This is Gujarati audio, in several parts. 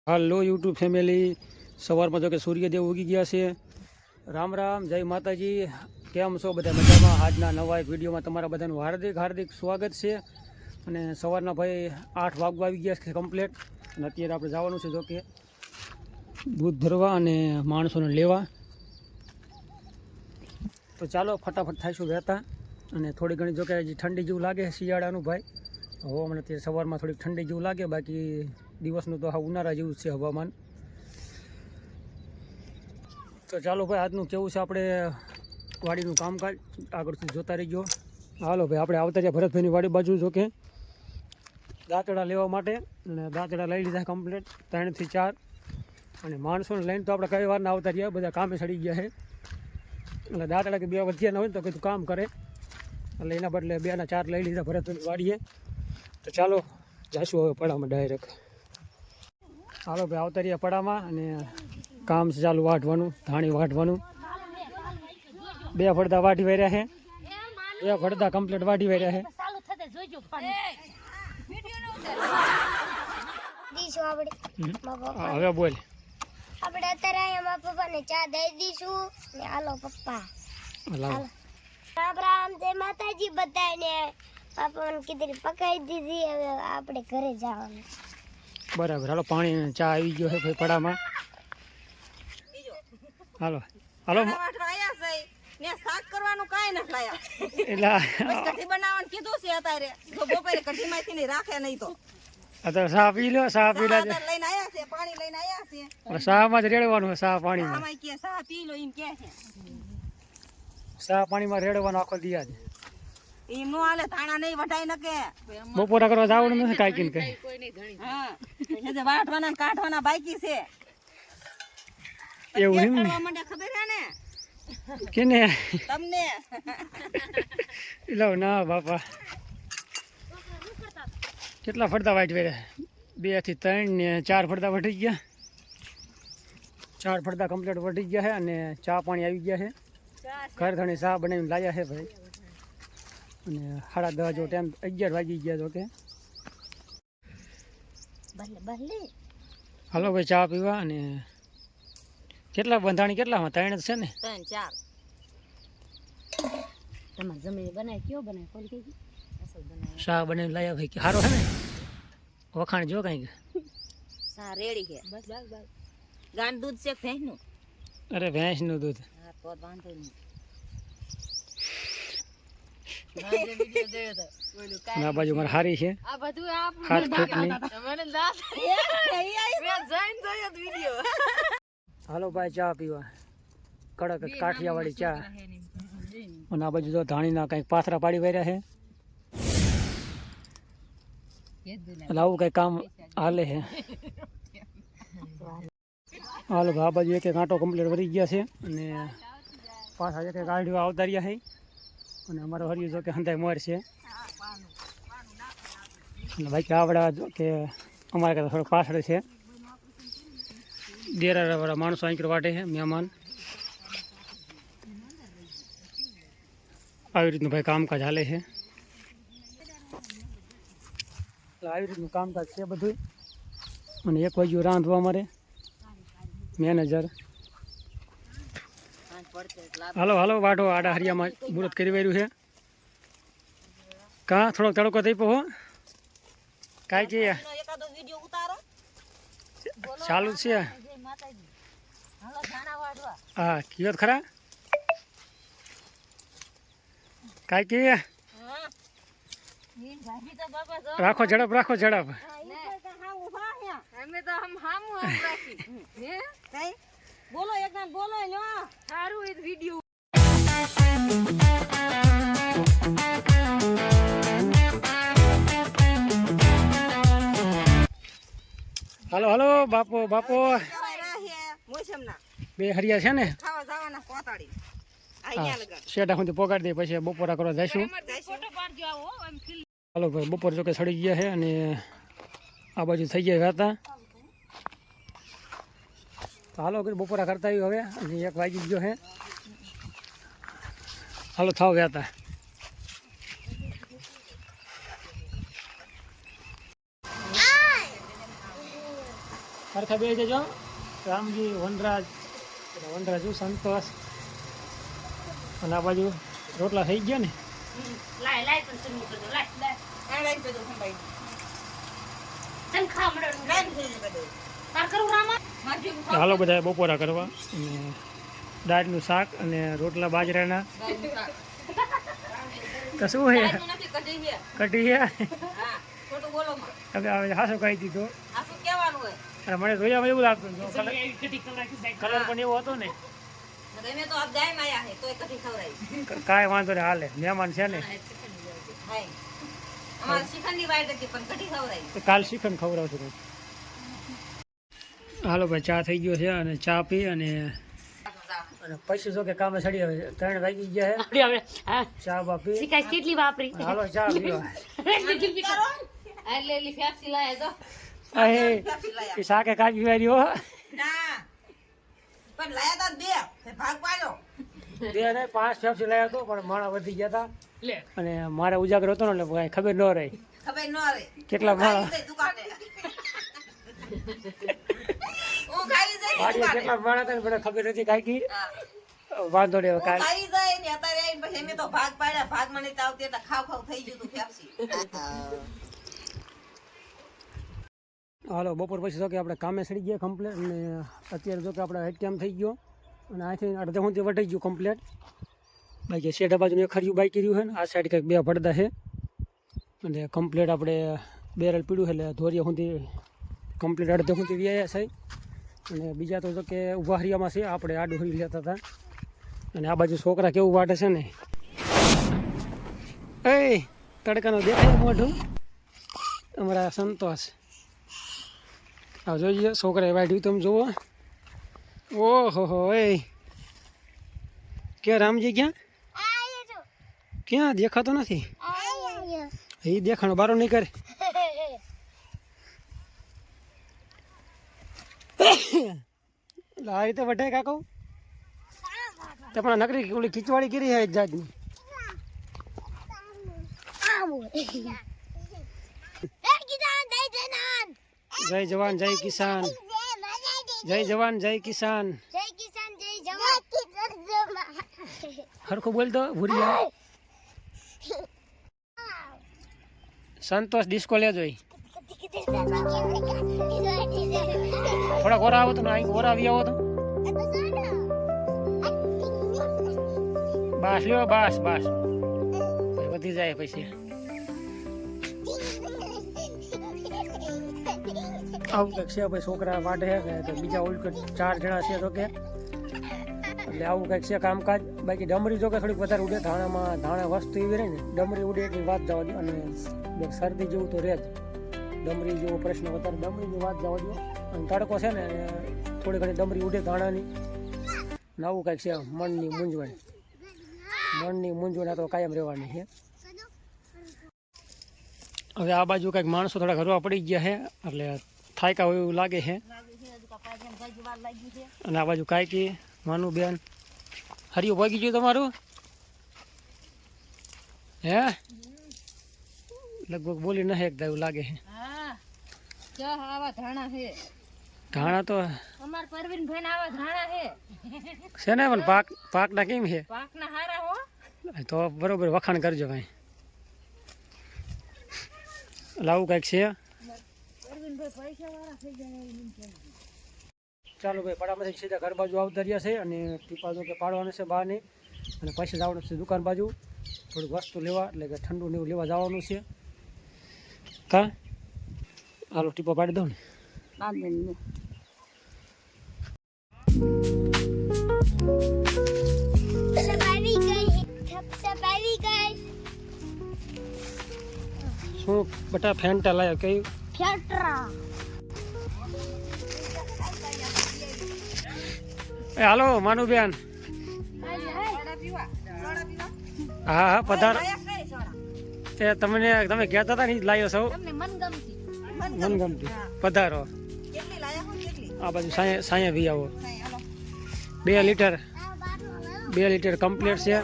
હાલો યુટ્યુબ ફેમિલી, સવારમાં જો કે સૂર્યદેવ ઉગી ગયા છે. રામ રામ, જય માતાજી. કેમ છો બધા? મજામાં? આજના નવા એક વિડીયોમાં તમારા બધાનું હાર્દિક હાર્દિક સ્વાગત છે. અને સવારના ભાઈ 8 વાગવા આવી ગયા છે કમ્પ્લીટ. અને અત્યારે આપણે જવાનું છે જો કે દૂધ ભરવા અને માણસોને લેવા. તો ચાલો ફટાફટ થાઈશું વહેતા. અને થોડી ઘણી જો કે ઠંડી જેવું લાગે શિયાળાનું ભાઈ હવામાન. અત્યારે સવારમાં થોડીક ઠંડી જેવું લાગે, બાકી દિવસનું તો હા ઉનાળા જેવું છે હવામાન. તો ચાલો ભાઈ, આજનું કેવું છે આપણે વાડીનું કામકાજ આગળથી જોતા રહી ગયો. હાલો ભાઈ, આપણે આવતા રહ્યા ભરતભાઈની વાડી બાજુ જો કે દાંતડા લેવા માટે. અને દાંતડા લઈ લીધા કમ્પ્લીટ 3 થી 4. અને માણસોને લઈને તો આપણે કઈ વાર ના આવતા રહ્યા, બધા કામે ચડી ગયા છે. એટલે દાંતડા કે 2 વધ્યા ન હોય તો કીધું કામ કરે, એટલે એના બદલે 2 ના 4 લઈ લીધા ભરતભાઈની વાડીએ. તો ચાલો જઈશું હવે પડામાં ડાયરેક્ટ. હાલો ભાઈ, આવતા રહ્યા પડામાં. અને કામ છે ચાલુ વાઢવાનું, ધાણી વાઢવાનું. 2 ફળદા વાઢી વર્યા છે, 2 ફળદા કમ્પ્લીટ વાઢી વર્યા છે. હવે બોલ. આપણે અત્યારે અહીંયા પપ્પાને ચા દઈ દઈશું ને હાલો પપ્પા. રામ રામ, જય માતાજી બધાને. પાપાને કીધું પકાવી દીધી, હવે આપણે ઘરે જવાનું. બરાબર, હાલો પાણી ચા આવી ગયો છે ભાઈ પડામાં. હાલો હાલો શાક કરવાનું કાઈ ન લાયા, એટલે કઢી બનાવવાનું કીધું છે અત્યારે. જો બપોરે કઢી માંથી નહીં રાખે નહીં તો અત્યારે ચા પી લો. ચા પી લો, લઈને આયા છે, પાણી લઈને આયા છે. ચામાં જ રેડવાનું છે. ચા પાણીમાં આમાં કે ચા પી લો એમ કે છે. ચા પાણીમાં રેડવાનું આખો દિયા છે. એમ નો હાલે, ધાણા નહીં વઢાઈ ન કે બપોરા કરવા જવાનું નથી કાંઈ કઈ. હા, એટલે વાટવાના ને કાઢવાના બાકી છે. એવું એમ ને? કરવા માંડે ખબર હે ને કેને? તમને. લો ના બાપા, કેટલા ફરતા વાઈટ વેરે? 2 થી 3 ને 4 ફરતા વટી ગયા. 4 ફરતા કમ્પ્લીટ વટી ગયા છે. અને ચા પાણી આવી ગયા છે. ઘર ધણી ચા બનાવીને લાવ્યા છે ભાઈ. અને 10:30 જો ટાઈમ, 11 વાગી ગયા જો કે. હાલો ભાઈ ચા પીવા. અને કેટલા બંધાણી, કેટલામાં? 3 જ છે ને? 3 4 તમાર જમીને બનાય કયો બનાય કોણ કે અસલ બનાય. ચા બનાવીને લાવ્યા ભાઈ. સારો છે ને? વખાણ જો કંઈક. સા રેડી છે. બસ બસ બસ. ગાન દૂધ છે ભેંસનું? અરે ભેંસનું દૂધ. હા તો વાંધો નહીં. આ બાજુ મારે હારી છે. આ બધું આપ હાથ ફૂટની. મને દાંત મેં જઈને જોયો વિડિયો. હાલો ભાઈ ચા પીવા, કડક કાઠિયાવાડી ચા. અને આ બાજુ તો ધાણીના કંઈક પાથરા પાડી વર્યા છે. એટલે આવું કંઈક કામ હાલે છે. હાલો ભાઈ, આ બાજુ એક આંટો કમ્પ્લીટ વળી ગયા છે. અને પાછા એક ગાડીઓ આવતા રહ્યા છે. અને અમારો હરિયો જો કે હંધાઈ મોર છે. અને બાકી આવડા જો કે અમારા કરતાં થોડોક પાછળ છે. ડેરાવાળા માણસો અહીં વાટે છે, મહેમાન. આવી રીતનું ભાઈ કામકાજ હાલે છે. આવી રીતનું કામકાજ છે બધું. અને 1 વાગ્યું રાંધવા મારે મેનેજર. હાલો હાલો વાટો, આડા હરિયામાં મુહૂર્ત કરી વાર્યું છે. કાં થોડોક તડકો થઈ પહો કાંઈ કે એકાદો વિડિયો ઉતારો. ચાલુ જ છે. હા કયો ખરા કાંઈ કે રાખો ઝડપ, રાખો ઝડપ. અમે તો હમ હામુ હમ રાખી હે કઈ બોલો એકદમ બોલો લ્યો સારું એ વિડિયો. હાલો હાલો બાપો બાપો. મોસમના 2 હરિયા છે ને? ખાવા જવાના કોતાડી આયા લગા શેઠા સુધી પોગાડી દે, પછી બપોરા કરવા જઈશું. ફોટો પાડજો આવો એમ ફિલ. હાલો ભાઈ, બપોર જો કે સડી ગયા છે. અને આ બાજુ થઈ ગયા હતા. તો હાલો બપોરા કરતા આવ્યું હવે. અને 1 વાગી ગયો છે. હાલો થાવ ગયા હતા. સરખા બે જજો રામજી વનરાજ વનરાજુ સંતોષ અને આ બાજુ રોટલા થઈ ગયા ને લાય પણ શરૂ કરી દો લાય આ લાઈ દો સંભાઈ તન ખા મડો લાઈ દો તાર કરું રામા માજી હાલો બધા બપોરા કરવા અને દાળનું શાક અને રોટલા બાજરાના તો શું હે નથી કઢી છે કઢી હે હા ખોટું બોલો માં હવે આવે હાસો કહી દીધો આ શું કહેવાનું હોય અને મને જોયામાં એવું લાગતું કલર પણ એવો હતો ને તમે તો આપ જાય માયા હે તોય કઢી ખવરાઈ કાંઈ વાંધો નહીં હાલે મહેમાન છે ને હાય અમાર શિખંડની વાઈટ હતી પણ કઢી ખવરાઈ તો કાલ શ્રીખંડ ખવડાવશું કંઈક. હાલો ભાઈ ચા થઈ ગયો છે અને ચા પી અને પછી જો કે કામે ચડી આવે 3 વાગી ગયા છે ચા બા પી શિકાય કેટલી વાપરી હાલો ચા પીવા આ લેલી ફેફસી લાયા તો અહે એ શાકે કાઢી વાર્યો ના પણ લાયા તા બે ભાગ પાડ્યો 2 ને 5 ફેફસી લાવ્યો હતો પણ માણા વધી ગયા હતા અને મારે ઉજાગર હતો ને એટલે કાંઈ ખબર ન રહી ખબર ન રે કેટલા માણા દુકાને હું ખાઈ જાય વાડીએ કેટલા માણા હતા ને મને ખબર નથી કાંઈ હા વાંધો નહીં હવે કાલ ખાઈ જાય ને અત્યારે આવીને પછી અમે તો ભાગ પાડ્યા ભાગ મને તો આવતી એટલે ખાવ થઈ ગયું તું ફેફસી હાલો બપોર પછી જો કે આપણે કામે સડી ગયા કમ્પ્લેટ અને અત્યારે જો કે આપણે હેડ કેમ થઈ ગયો અને અહીંથી અડધે સુધી વટાઈ ગયું કમ્પ્લેટ બાકી શેઠા બાજુનું એક ખર્યું બાકી રહ્યું છે ને આ સાઈડ કંઈક 2 પડદા છે અને કમ્પ્લેટ આપણે બેરલ પીડ્યું એટલે ધોરિયા સુધી કમ્પ્લેટ અડધે સુધી વ્યાયા છે અને બીજા તો જો કે ઊભા હરિયામાં છે આપણે આડું હરી લેતા હતા અને આ બાજુ છોકરા કેવું વાટે છે ને એ તડકાનો દેખાય મોઢું અમારા સંતોષ આ જોઈએ છોકરાએ વાઢ્યું તમે જુઓ ઓહો હો એ ક્યાં રામજી ક્યાં દેખાતો નથી એ દેખાણો બારો નહીં કરે આ રીતે વઢાય કાકો તે પણ નકરી ઓલી ખીચવાડી કરી છે એક જાતની જય જવાન જય કિસાન જય જવાન જય કિસાન હરખું બોલતો ભૂરિયા સંતોષ ડિસ્કો લેજો થોડા ઓરા આવો તો ને અહીં ઓરા આવી આવો તો બસ લ્યો બસ બસ વધી જાય પછી આવું કંઈક છે ભાઈ છોકરા વાટે છે તો બીજા ઉલટ 4 જણા છે તો કે એટલે આવું કંઈક છે કામકાજ બાકી ડમરી જો કે થોડીક વધારે ઉડે ધાણા વસ્તુ એવી રહે ને ડમરી ઉડે એટલી વાત જવા દો અને શરદી જેવું તો રહે જ ડમરી જેવો પ્રશ્ન વધારે ડમરીની વાત જવા દો અને તડકો છે ને થોડી ઘણી ડમરી ઉડે ધાણાની ને આવું કંઈક છે મનની મૂંઝવણ તો કાયમ રહેવાની છે હવે આ બાજુ કંઈક માણસો થોડા ઘરવા પડી ગયા છે એટલે થાયકા હોય એવું લાગે છે અને આ બાજુ કાંઈકી માનું બેન હરિયું ભાગી ગયું તમારું હે લગભગ બોલી ન શકતા એવું લાગે છે ધાણા તો અમાર પરવીનભાઈ આવા ધાણા છે ને પણ પાકના કેમ છે પાકના હારા હો તો બરોબર વખાણ કરજો કાંઈ લાવું કંઈક છે ચાલો ભાઈ પડામાંથી સીધા ઘર બાજુ આવતા રહ્યા છે અને ટીપા જો કે પાડવાનું છે બહારની અને પછી જવાનું છે દુકાન બાજુ થોડીક વસ્તુ લેવા એટલે કે ઠંડુ ને એવું લેવા જવાનું છે કા હાલો ટીપા પાડી દઉં ને શું બટા ફેન્ટા લાવ્યો કઈ હાલો માનુબેન હા હા પધાર એ તમે કહેતા હતા ને લાવ્યો સૌ મનગમતી પધારો આ બાજુ સાયા ભી આવો 2 લીટર કમ્પ્લીટ છે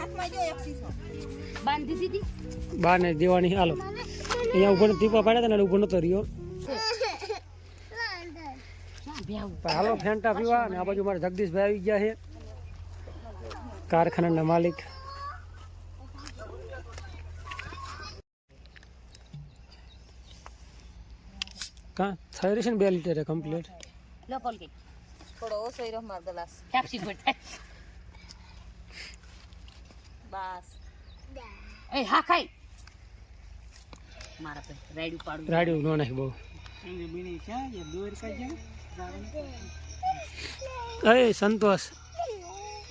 બાને દેવાની હાલો અહીંયા ઉભો દીપા પાડ્યા હતા ને ઉભો નતો રહ્યો હાલો ફેન્ટા પીવા. અને આ બાજુ મારા જગદીશભાઈ આવી ગયા છે, કારખાનાના માલિક. કા થઈ રહી છે ને 2 લીટર કમ્પ્લીટ. થોડો ઓછો રહ્યો મારો ગ્લાસ. પેપ્સી પર બસ. એ હા ખાઈ મારા પર રાયડું પાડું. રાડ્યું નો નાખી બહુ. એ સંતોષ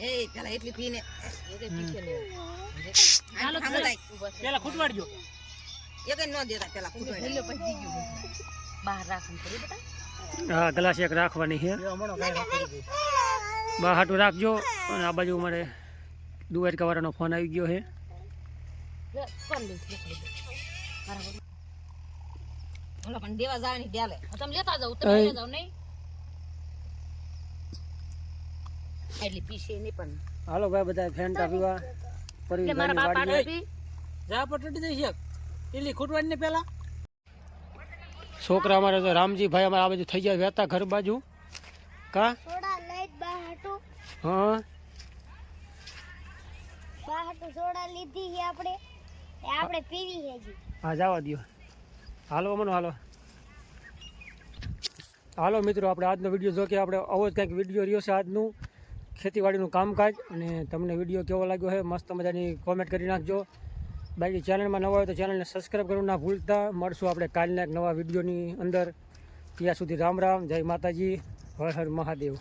એ પેલા એટલી પીને પેલા ખૂટવાડજો. એક ન દેતા પેલા ખૂટવાડજો બહાર રાખવું પડે બેટા. હા ગ્લાસ એક રાખવાની છે, બા હાટું રાખજો. અને આ બાજુ મારે દુવારકા વાળાનો ફોન આવી ગયો છે. પણ દેવા જવાની ડેલે તમે લેતા જાવ, તમે લઈ જાવ નહીં એટલી પીશે નહીં. પણ હાલો ભાઈ બધા ફેન્ટા પીવા. મારા બાપા છોકરા અમારે તો રામજીભાઈ અમારે આ બાજુ થઈ જાય વહેતા ઘર બાજુ. કા સોડા લઈ બા હાટુ હા સોડા લીધી છે આપણે, એ આપણે પીવી છે હજી. હા જવા દો. હાલો મનો હાલો. હાલો મિત્રો, આપણે આજનો વિડીયો જો કે આપણે આવો જ કંઈક વિડીયો રહ્યો છે આજનું ખેતીવાડીનું કામકાજ. અને તમને વિડીયો કેવો લાગ્યો છે મસ્ત મજાની કોમેન્ટ કરી નાખજો. બાકી ચેનલમાં નવા હોય તો ચેનલને સબસ્ક્રાઈબ કરવું ના ભૂલતા. મળશું આપણે કાલના એક નવા વિડીયોની અંદર. ત્યાં સુધી રામ રામ, જય માતાજી, હર હર મહાદેવ.